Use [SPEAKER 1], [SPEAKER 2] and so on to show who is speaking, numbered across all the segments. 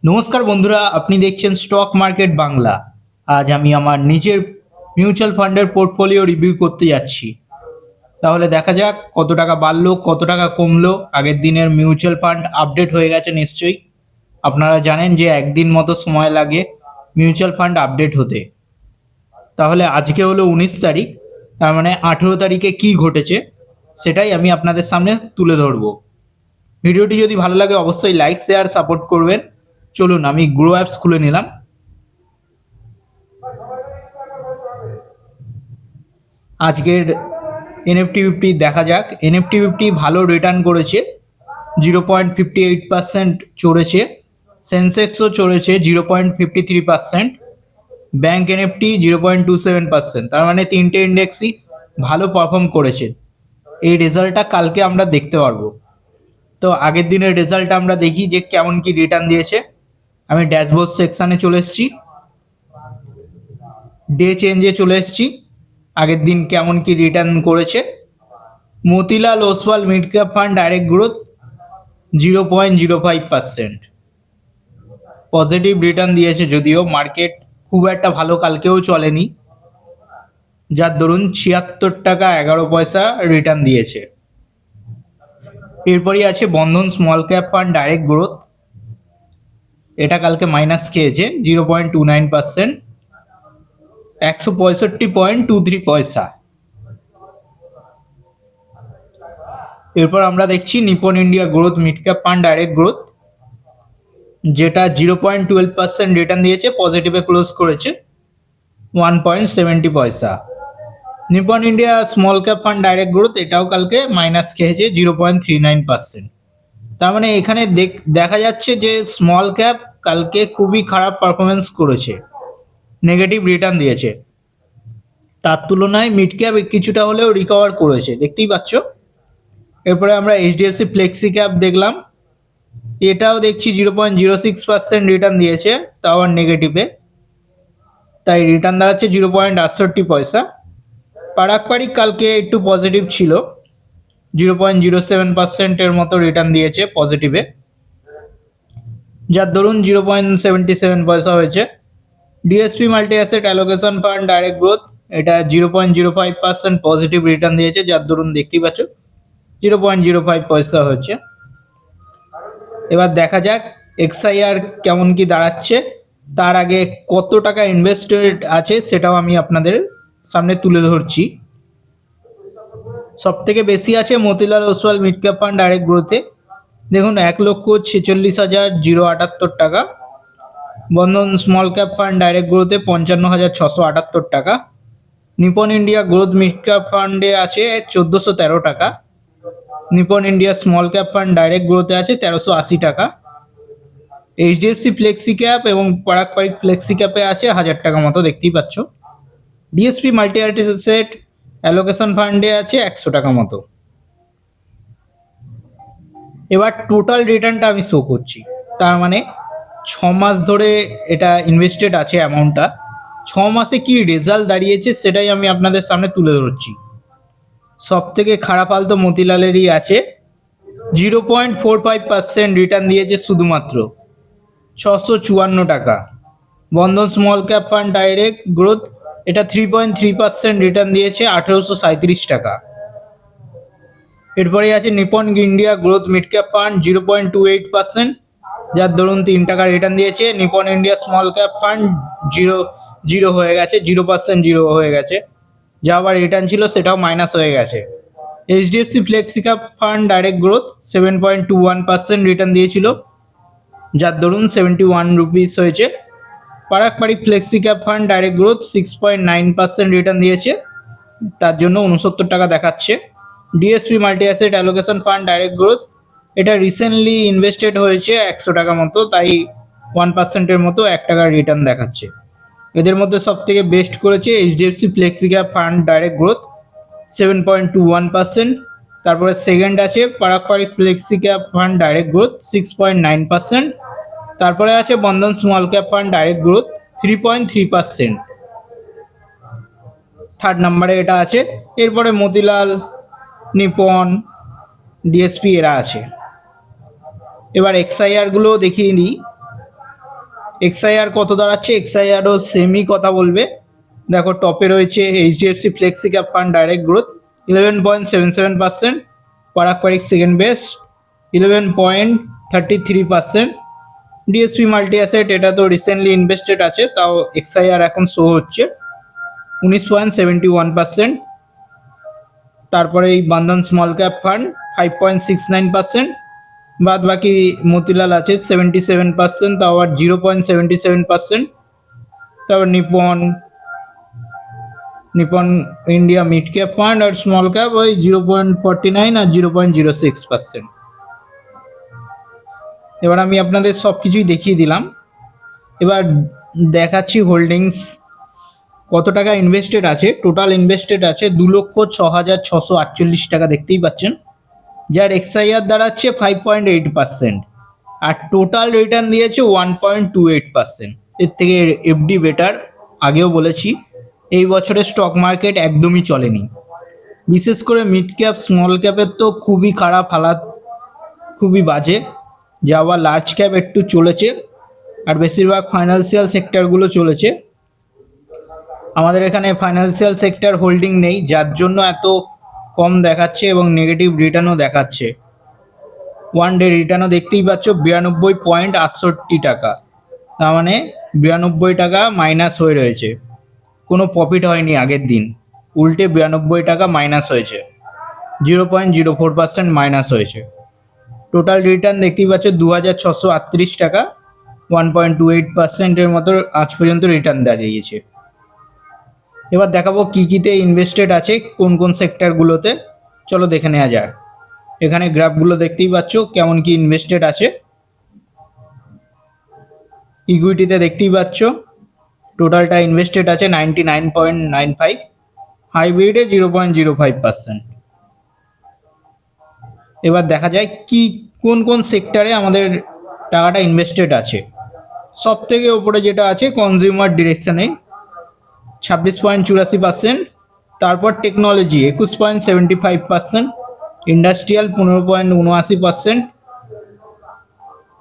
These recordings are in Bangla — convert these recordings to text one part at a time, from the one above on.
[SPEAKER 1] নমস্কার বন্ধুরা, আপনি দেখছেন স্টক মার্কেট বাংলা। আজ আমি আমার নিজের মিউচুয়াল ফান্ডের পোর্টফোলিও রিভিউ করতে যাচ্ছি। তাহলে দেখা যাক কত টাকা বাড়লো, কত টাকা কমলো। আগের দিনের মিউচুয়াল ফান্ড আপডেট হয়ে গেছে নিশ্চয়ই। আপনারা জানেন যে একদিন মতো সময় লাগে মিউচুয়াল ফান্ড আপডেট হতে। তাহলে আজকে হলো 19 তারিখ, তার মানে 18 তারিখে কি ঘটেছে সেটাই আমি আপনাদের সামনে তুলে ধরবো। ভিডিওটি যদি ভালো লাগে অবশ্যই লাইক শেয়ার সাপোর্ট করবেন। চলুন আমি গ্রো অ্যাপস খুলে নিলাম। আজকের এনএফটি ফিফটি দেখা যাক। এনএফটি ফিফটি ভালো রিটার্ন করেছে, 0.58% চড়েছে। সেন্সেক্সও চড়েছে 0.53%। Bank NFT 0.27%। তার মানে তিনটে ইন্ডেক্সই ভালো পারফর্ম করেছে। এই রেজাল্টটা কালকে আমরা দেখতে পারবো। তো আগের দিনের রেজাল্ট আমরা দেখি যে কেমন কি রিটার্ন দিয়েছে। আমি ড্যাশবোর্ড সেকশানে চলে এসেছি, ডে চেঞ্জে চলে এসেছি। আগের দিন কেমন কি রিটার্ন করেছে। Motilal Oswal mid cap fund direct growth 0.05%। Positive return দিয়েছে, যদিও মার্কেট খুব একটা ভালো কালকেও চলেনি, যার দরুন 76 টাকা 11 পয়সা রিটার্ন দিয়েছে। এরপরই আছে Bandhan small cap fund direct growth. এটা কালকে মাইনাস খেয়েছে 0.29%, 165.23 পয়সা। এরপর আমরা দেখছি Nipon India growth mid cap fund direct growth, যেটা 0.12% রিটার্ন দিয়েছে, পজিটিভে ক্লোজ করেছে 1.70 পয়সা। Nipon India small cap fund direct growth এটাও কালকে মাইনাস খেয়েছে 0.39%। তার মানে এখানে দেখা যাচ্ছে যে স্মল ক্যাপ কালকে খুবই খারাপ পারফরমেন্স করেছে, নেগেটিভ রিটার্ন দিয়েছে। তার তুলনায় মিড ক্যাপ কিছুটা হলেও রিকভার করেছে, দেখতেই পাচ্ছ। এরপরে আমরা এইচডিএফসি ফ্লেক্সি ক্যাপ দেখলাম, এটাও দেখছি 0.06% রিটার্ন দিয়েছে, তাও আর নেগেটিভে, তাই রিটার্ন দাঁড়াচ্ছে 0.68 পয়সা। পারাক কালকে একটু পজিটিভ ছিল, 0.07%-এর মতো রিটার্ন দিয়েছে পজিটিভে, যার দরুন 0.77 পয়সা হয়েছে। DSP multi asset allocation fund direct growth, এটা 0.05% পজিটিভ রিটার্ন দিয়েছে, যার দরুন দেখতেই পাচ্ছ 0.05 পয়সা হয়েছে। এবার দেখা যাক এক্সআইআর কেমন কি দাঁড়াচ্ছে। তার আগে কত টাকা ইনভেস্টেড আছে সেটাও আমি আপনাদের সামনে তুলে ধরছি। সব থেকে বেশি আছে Motilal Oswal mid cap fund direct গ্রোথে, দেখুন 1,46,078 টাকা। Bandhan small cap fund direct গ্রোথে 55,678 টাকা। Nippon India growth mid cap ফান্ডে আছে 1,413 টাকা। Nippon India small cap fund direct গ্রোথে আছে 1,380 টাকা। এইচডিএফসি ফ্লেক্সি ক্যাপ এবং পারাক ফ্লেক্সি ক্যাপে আছে 1,000 টাকা মতো, দেখতেই পাচ্ছ। ডিএসপি মাল্টি অ্যাসেট অ্যালোকেশন ফান্ডে আছে 100 টাকা মতো। এবার টোটাল রিটার্নটা আমি শো করছি, তার মানে 6 মাস ধরে এটা ইনভেস্টেড আছে অ্যামাউন্টটা। 6 মাসে কি রেজাল্ট দাঁড়িয়েছে সেটাই আমি আপনাদের সামনে তুলে ধরছি। সব থেকে খারাপ হাল তো মতিলালেরই আছে, 0.45% রিটার্ন দিয়েছে শুধুমাত্র, 654 টাকা। Bandhan small cap fund direct growth, এটা 3.3% রিটার্ন দিয়েছে, 1,837 টাকা। এরপরে আছে Nippon India growth mid cap fund 0.28%, যার ধরুন 3 টাকা রিটার্ন দিয়েছে। Nippon India small cap fund zero হয়ে গেছে, 0% জিরো হয়ে গেছে, যা আবার রিটার্ন ছিল সেটাও মাইনাস হয়ে গেছে। HDFC flexi cap fund direct growth 7.21% return দিয়েছিল, যার দরুন 71 রুপিস হয়েছে। Parag flexi cap fund direct growth 6.9% return দিয়েছে, তার জন্য 69 টাকা দেখাচ্ছে। DSP multi asset allocation fund direct growth, এটা রিসেন্টলি ইনভেস্টেড হয়েছে 100 টাকা মতো, তাই 1%-এর মতো 1 টাকার রিটার্ন দেখাচ্ছে। এদের মধ্যে সব থেকে বেস্ট করেছে HDFC flexi cap fund direct growth 7.21%। তারপরে সেকেন্ড আছে Parag flexi cap fund direct growth 6.9%। তারপরে আছে Bandhan small cap fund direct growth 3.3%। Third নাম্বারে এটা আছে। এরপরে মতিলাল, নিপন, ডিএসপি এরা আছে। এবার এক্সআইআরগুলো দেখিয়ে দিই। এক্সআইআর কত দাঁড়াচ্ছে, এক্সআইআরও সেমই কথা বলবে। দেখো টপে রয়েছে HDFC flexi cap fund direct growth 11.77%, Parag Parikh second best 11.33%। DSP multi asset এটা তো রিসেন্টলি ইনভেস্টেড আছে, তাও এক্সআইআর এখন শো হচ্ছে 19.71%। তারপরে এই বন্ধন স্মল ক্যাপ ফান্ড 5.69%, বাদ বাকি মতিলাল আছে 77%, তাও আবার 0.77%। তারপর Nippon India mid cap fund আর স্মল ক্যাপ ওই 0.49 আর 0.06%। এবার আমি আপনাদের সব কিছুই দেখিয়ে দিলাম। এবার দেখাচ্ছি হোল্ডিংস কত টাকা ইনভেস্টেড আছে। টোটাল ইনভেস্টেড আছে 2,06,648 টাকা, দেখতেই পাচ্ছেন, যার এক্সআইআর দাঁড়াচ্ছে 5.8%, আর টোটাল রিটার্ন দিয়েছে 1.28%। এর থেকে এফডি বেটার। আগেও বলেছি এই বছরের স্টক মার্কেট একদমই চলেনি, বিশেষ করে মিড ক্যাপ স্মল ক্যাপের তো খুবই খারাপ হালাত, খুবই বাজে। যা আবার লার্জ ক্যাপ একটু চলেছে, আর বেশিরভাগ ফাইন্যান্সিয়াল সেক্টরগুলো চলেছে। আমাদের এখানে ফাইন্যান্সিয়াল সেক্টর হোল্ডিং নেই, যার জন্য এত কম দেখাচ্ছে এবং নেগেটিভ রিটার্নও দেখাচ্ছে। ওয়ান ডে রিটার্নও দেখতেই পাচ্ছ 92.68 টাকা, তার মানে 92 টাকা মাইনাস হয়ে রয়েছে, কোনো প্রফিট হয়নি আগের দিন, উল্টে 92 টাকা মাইনাস হয়েছে, 0.04% মাইনাস হয়েছে। টোটাল রিটার্ন দেখতেই পাচ্ছ 2,638 টাকা, 1.28%-এর মতো আজ পর্যন্ত রিটার্ন দাঁড়িয়েছে। এবার দেখাবো কী কীতে ইনভেস্টেড আছে, কোন কোন সেক্টরগুলোতে, চলো দেখে নেওয়া যায়। এখানে গ্রাফগুলো দেখতেই পাচ্ছ কেমন কি ইনভেস্টেড আছে। ইকুইটিতে দেখতেই পাচ্ছ টোটালটা ইনভেস্টেড আছে 99.95, হাইব্রিডে 0.05%। এবার দেখা যায় কি কোন কোন সেক্টরে আমাদের টাকাটা ইনভেস্টেড আছে। সব থেকে ওপরে যেটা আছে কনজিউমার ডিরেকশনে 26.84%, তারপর টেকনোলজি 21.75%, ইন্ডাস্ট্রিয়াল 15.79%,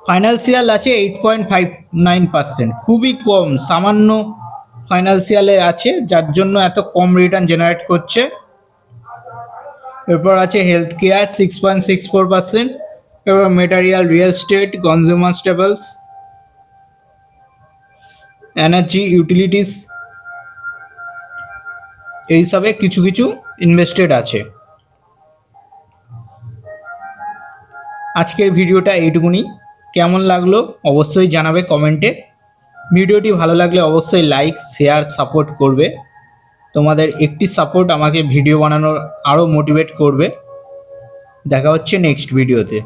[SPEAKER 1] ফাইন্যান্সিয়াল আছে 8.59%, খুবই কম, সামান্য ফাইন্যান্সিয়ালে আছে, যার জন্য এত কম রিটার্ন জেনারেট করছে। এরপর আছে হেলথ কেয়ার 6.64%, এরপর material, real estate, consumer staples, energy, utilities, এইসবে কিছু কিছু ইনভেস্টেড আছে। আজকের ভিডিওটা এইটুকুনি। কেমন লাগলো অবশ্যই জানাবে কমেন্টে। ভিডিওটি ভালো লাগলে অবশ্যই লাইক, শেয়ার, সাপোর্ট করবে। তোমাদের একটি সাপোর্ট আমাকে ভিডিও বানানোর আরও মোটিভেট করবে। দেখা হচ্ছে নেক্সট ভিডিওতে।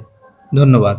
[SPEAKER 1] ধন্যবাদ।